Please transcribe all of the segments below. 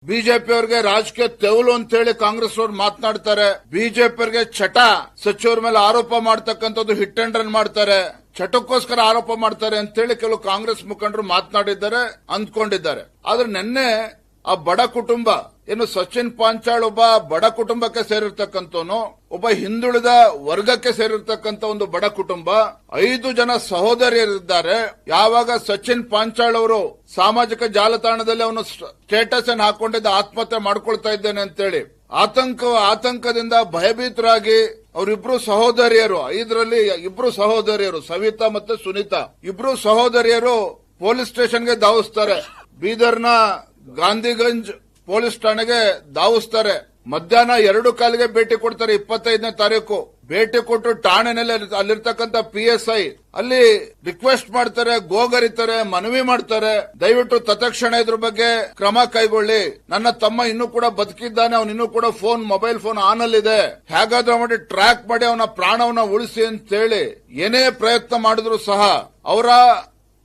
BJP ಅವರಿಗೆ ರಾಜಕೀಯ ತೆವಲು ಅಂತ ಹೇಳಿ ಕಾಂಗ್ರೆಸ್ ಅವರು ಮಾತನಾಡ್ತಾರೆ. ಬಿಜೆಪಿ ಅವರಿಗೆ ಚಟ, ಸಚಿವರ ಮೇಲೆ ಆರೋಪ ಮಾಡತಕ್ಕಂಥದ್ದು ಹಿಟ್ ಅಂಡ್ ರನ್ ಮಾಡ್ತಾರೆ, ಚಟಕ್ಕೋಸ್ಕರ ಆರೋಪ ಮಾಡ್ತಾರೆ ಅಂತೇಳಿ ಕೆಲವು ಕಾಂಗ್ರೆಸ್ ಮುಖಂಡರು ಮಾತನಾಡಿದ್ದಾರೆ, ಅಂದ್ಕೊಂಡಿದ್ದಾರೆ. ಆದ್ರೆ ನಿನ್ನೆ ಆ ಬಡ ಕುಟುಂಬ ಏನು ಸಚಿನ್ ಪಾಂಚಾಳ್ ಒಬ್ಬ ಬಡ ಕುಟುಂಬಕ್ಕೆ ಸೇರಿರ್ತಕ್ಕಂಥವನು, ಒಬ್ಬ ಹಿಂದುಳಿದ ವರ್ಗಕ್ಕೆ ಸೇರಿರ್ತಕ್ಕಂಥ ಒಂದು ಬಡ ಕುಟುಂಬ, 5 ಜನ ಸಹೋದರಿಯರಿದ್ದಾರೆ. ಯಾವಾಗ ಸಚಿನ್ ಪಾಂಚಾಳ್ ಅವರು ಸಾಮಾಜಿಕ ಜಾಲತಾಣದಲ್ಲಿ ಅವನು ಸ್ಟೇಟಸ್ ಅನ್ನು ಹಾಕೊಂಡಿದ್ದ ಆತ್ಮಹತ್ಯೆ ಮಾಡ್ಕೊಳ್ತಾ ಇದ್ದೇನೆ ಅಂತೇಳಿ ಆತಂಕದಿಂದ ಭಯಭೀತರಾಗಿ ಅವರಿಬ್ರು ಸಹೋದರಿಯರು, 5ರಲ್ಲಿ 2 ಸಹೋದರಿಯರು ಸವಿತಾ ಮತ್ತು ಸುನೀತಾ, 2 ಸಹೋದರಿಯರು ಪೊಲೀಸ್ ಸ್ಟೇಷನ್ಗೆ ಧಾವಿಸ್ತಾರೆ. ಬೀದರ್ನ ಗಾಂಧಿಗಂಜ್ ಪೊಲೀಸ್ ಠಾಣೆಗೆ ಧಾವಿಸ್ತಾರೆ. ಮಧ್ಯಾಹ್ನ 2 ಭೇಟಿ ಕೊಡ್ತಾರೆ. 25ನೇ ತಾರೀಕು ಭೇಟಿ ಕೊಟ್ಟು ಠಾಣೆನಲ್ಲಿ ಅಲ್ಲಿರ್ತಕ್ಕಂಥ PSI ಅಲ್ಲಿ ರಿಕ್ವೆಸ್ಟ್ ಮಾಡ್ತಾರೆ, ಗೋಗರಿತಾರೆ, ಮನವಿ ಮಾಡ್ತಾರೆ, ದಯವಿಟ್ಟು ತತ್ಕ್ಷಣ ಇದ್ರ ಬಗ್ಗೆ ಕ್ರಮ ಕೈಗೊಳ್ಳಿ. ನನ್ನ ತಮ್ಮ ಇನ್ನೂ ಕೂಡ ಬದುಕಿದ್ದಾನೆ, ಅವನು ಇನ್ನೂ ಕೂಡ ಮೊಬೈಲ್ ಫೋನ್ ಆನ್ ಅಲ್ಲಿದೆ, ಹೇಗಾದ್ರೂ ಮಾಡಿ ಟ್ರ್ಯಾಕ್ ಮಾಡಿ ಅವನ ಪ್ರಾಣವನ್ನ ಉಳಿಸಿ ಅಂತೇಳಿ ಏನೇ ಪ್ರಯತ್ನ ಮಾಡಿದ್ರು ಸಹ ಅವರ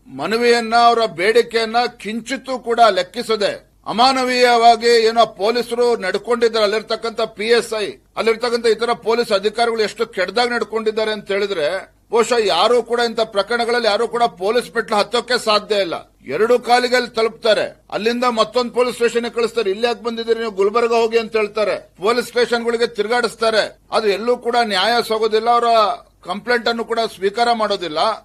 ಮನವಿಯನ್ನ, ಅವರ ಬೇಡಿಕೆಯನ್ನ ಕಿಂಚಿತ್ತೂ ಕೂಡ ಲೆಕ್ಕಿಸದೆ ಅಮಾನವೀಯವಾಗಿ ಏನೋ ಪೊಲೀಸರು ನಡ್ಕೊಂಡಿದ್ದಾರೆ. ಅಲ್ಲಿರ್ತಕ್ಕಂಥ PSI, ಅಲ್ಲಿರ್ತಕ್ಕಂಥ ಇತರ ಪೊಲೀಸ್ ಅಧಿಕಾರಿಗಳು ಎಷ್ಟು ಕೆಟ್ಟದಾಗಿ ನಡ್ಕೊಂಡಿದ್ದಾರೆ ಅಂತ ಹೇಳಿದ್ರೆ ಬಹುಶಃ ಯಾರು ಕೂಡ ಇಂಥ ಪ್ರಕರಣಗಳಲ್ಲಿ ಯಾರು ಕೂಡ ಪೊಲೀಸ್ ಮೆಟ್ಲು ಹತ್ತೋಕೆ ಸಾಧ್ಯ ಇಲ್ಲ. 2 ಕಾಲಿಗೆ ತಲುಪ್ತಾರೆ, ಅಲ್ಲಿಂದ ಮತ್ತೊಂದು ಪೊಲೀಸ್ ಸ್ಟೇಷನ್ ಕಳಿಸ್ತಾರೆ. ಇಲ್ಲಿ ಯಾಕೆ ಬಂದಿದ್ದೀರಿ ನೀವು, ಗುಲ್ಬರ್ಗ ಹೋಗಿ ಅಂತ ಹೇಳ್ತಾರೆ. ಪೊಲೀಸ್ ಸ್ಟೇಷನ್ಗಳಿಗೆ ತಿರುಗಾಡಿಸ್ತಾರೆ. ಅದು ಎಲ್ಲೂ ಕೂಡ ನ್ಯಾಯ ಸಿಗೋದಿಲ್ಲ. ಅವರ ಕಂಪ್ಲೇಂಟ್ ಅನ್ನು ಕೂಡ ಸ್ವೀಕಾರ ಮಾಡೋದಿಲ್ಲ.